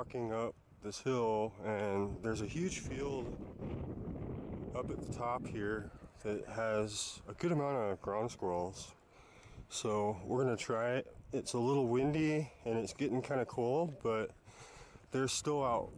walking up this hill, and there's a huge field up at the top here that has a good amount of ground squirrels. So we're gonna try it. It's a little windy and it's getting kind of cold, but they're still out.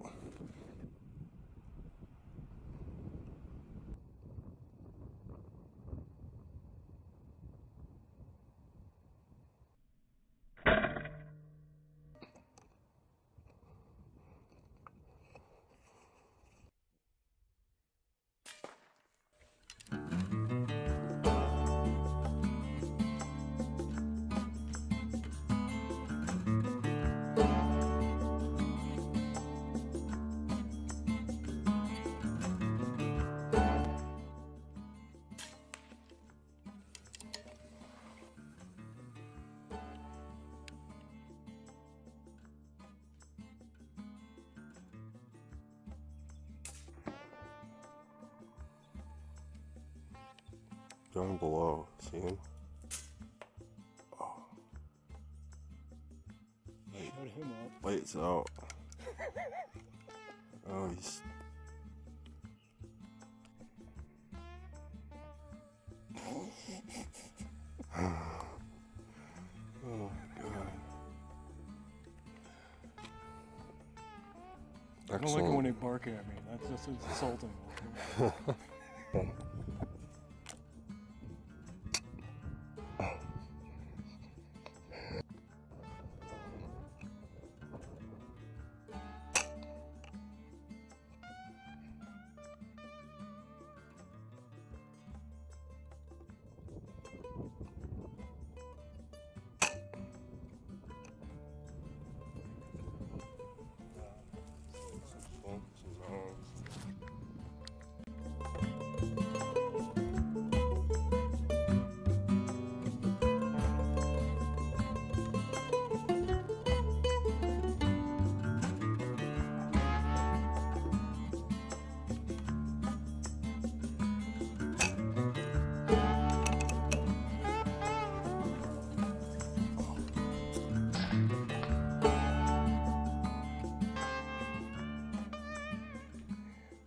Down below, see him? Oh. Shut him up. Lights out. Oh, he's... Oh, God. I don't like it when they bark at me. That's just insulting.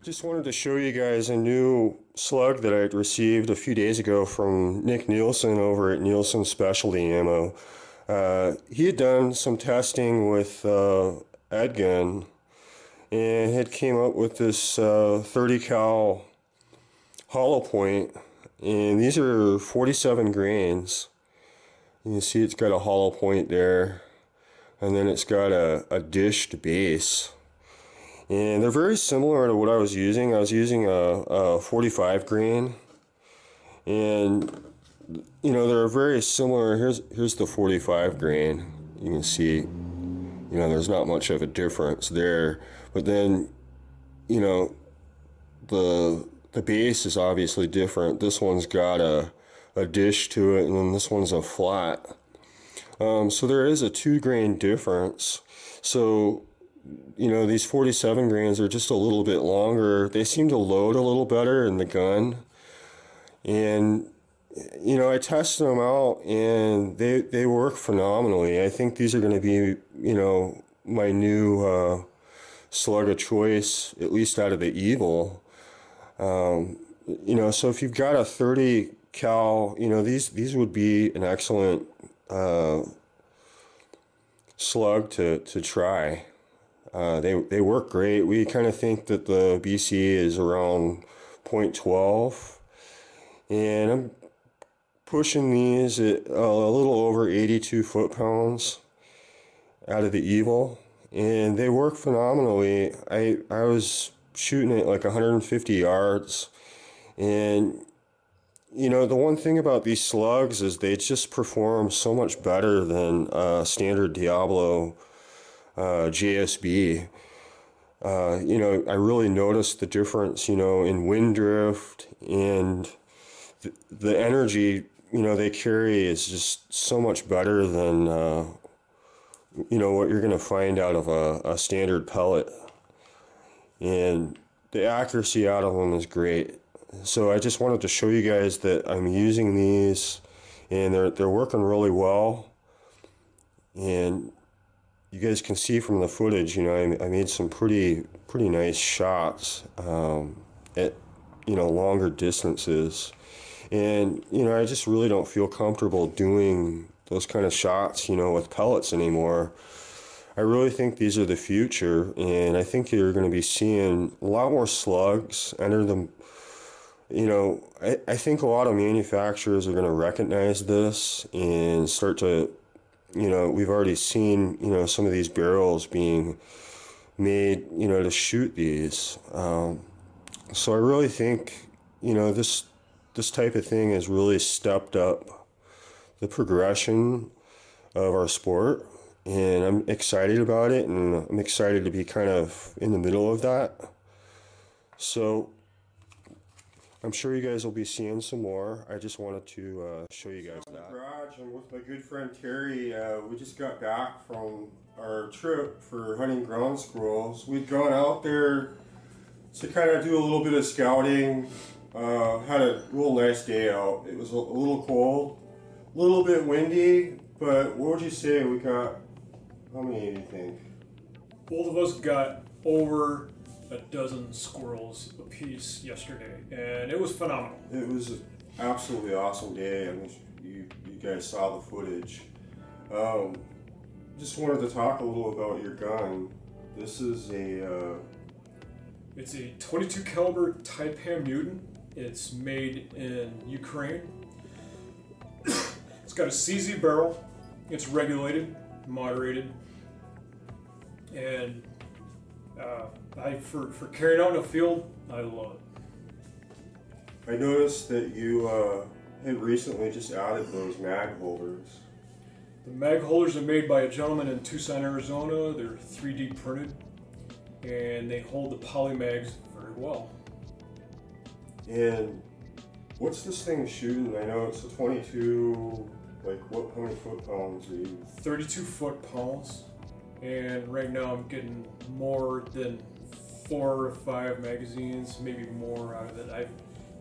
Just wanted to show you guys a new slug that I received a few days ago from Nick Nielsen over at Nielsen Specialty Ammo. He had done some testing with Airgun and had came up with this 30 cal hollow point, and these are 47 grains. You can see it's got a hollow point there, and then it's got a dished base. And they're very similar to what I was using. I was using a 45 grain, and you know, they're very similar. Here's the 45 grain. You can see, you know, there's not much of a difference there. But then, you know, the base is obviously different. This one's got a dish to it, and then this one's a flat. So there is a 2 grain difference. So, you know, these 47 grains are just a little bit longer. They seem to load a little better in the gun. And, you know, I tested them out and they work phenomenally. I think these are going to be, you know, my new slug of choice, at least out of the Evil. You know, so if you've got a 30 cal, you know, these would be an excellent slug to try. They work great. We kind of think that the BC is around 0.12, and I'm pushing these at a little over 82 foot-pounds out of the Evil, and they work phenomenally. I was shooting at like 150 yards, and you know, the one thing about these slugs is they just perform so much better than standard Diablo JSB. You know, I really noticed the difference, you know, in wind drift, and the energy, you know, they carry is just so much better than, you know, what you're going to find out of a standard pellet. And the accuracy out of them is great. So I just wanted to show you guys that I'm using these, and they're working really well. And you guys can see from the footage, you know, I made some pretty nice shots at, you know, longer distances. And, you know, I just really don't feel comfortable doing those kind of shots, you know, with pellets anymore. I really think these are the future, and I think you're going to be seeing a lot more slugs enter the, you know, I think a lot of manufacturers are going to recognize this and start to, you know, we've already seen, you know, some of these barrels being made, you know, to shoot these. So I really think, you know, this type of thing has really stepped up the progression of our sport, and I'm excited about it, and I'm excited to be kind of in the middle of that. So I'm sure you guys will be seeing some more. I just wanted to show you guys that. In the garage, I'm with my good friend Terry. We just got back from our trip for hunting ground squirrels. We'd gone out there to kind of do a little bit of scouting. Had a real nice day out. It was a little cold, a little bit windy, but what would you say we got? How many do you think? Both of us got over a dozen squirrels apiece yesterday, and it was phenomenal. It was an absolutely awesome day. I mean, you guys saw the footage. Just wanted to talk a little about your gun. This is it's a 22 caliber Taipan Mutant. It's made in Ukraine. It's got a CZ barrel. It's regulated, moderated, and for carrying out in the field, I love it. I noticed that you had recently just added those mag holders. The mag holders are made by a gentleman in Tucson, Arizona. They're 3D printed, and they hold the poly mags very well. And what's this thing shooting? I know it's a 22. Like how many foot-pounds are you? 32 foot-pounds, and right now I'm getting more than 4 or 5 magazines, maybe more out of it. I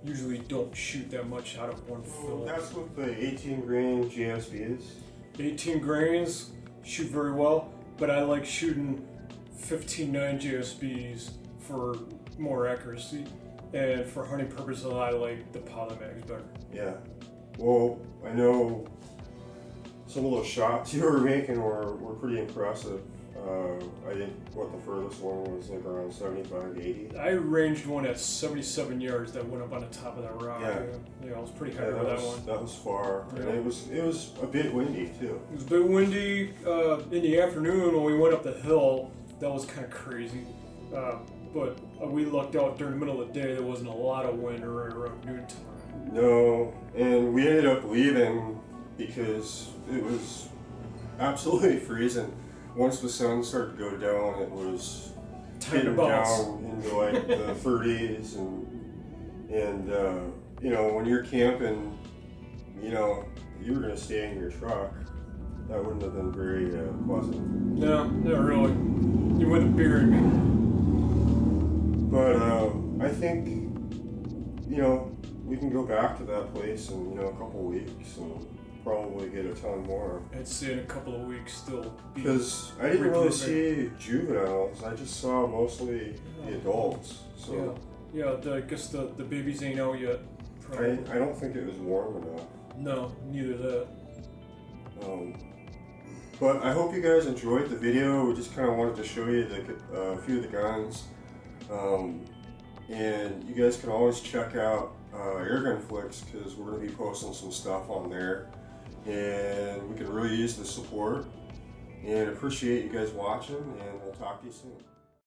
usually don't shoot that much out of one fill. That's with the 18 grain GSBs. 18 grains shoot very well, but I like shooting 15.9 GSBs for more accuracy, and for hunting purposes I like the poly mags better. Yeah. Well, I know some of those shots you were making were pretty impressive. I think what the furthest one was like around 75, 80. I ranged one at 77 yards that went up on the top of that rock. Yeah, I was pretty happy with that one. That was far, yeah. And it was a bit windy too. It was a bit windy in the afternoon when we went up the hill. That was kind of crazy, but we lucked out during the middle of the day. There wasn't a lot of wind around noontime. No, and we ended up leaving because it was absolutely freezing. Once the sun started to go down, it was getting down into like the 30s, and you know, when you're camping, you know, you were gonna stay in your truck. That wouldn't have been very pleasant. No, not really. You with a beer in me. But I think, you know, we can go back to that place in, you know, a couple weeks and probably get a ton more. I'd say in a couple of weeks still. Because I didn't really see juveniles. I just saw mostly the adults. So yeah, I guess the babies ain't out yet. I don't think it was warm enough. No, neither that. But I hope you guys enjoyed the video. We just kind of wanted to show you a few of the guns. And you guys can always check out Airgun Flicks, because we're going to be posting some stuff on there. And we could really use the support. And appreciate you guys watching, and we'll talk to you soon.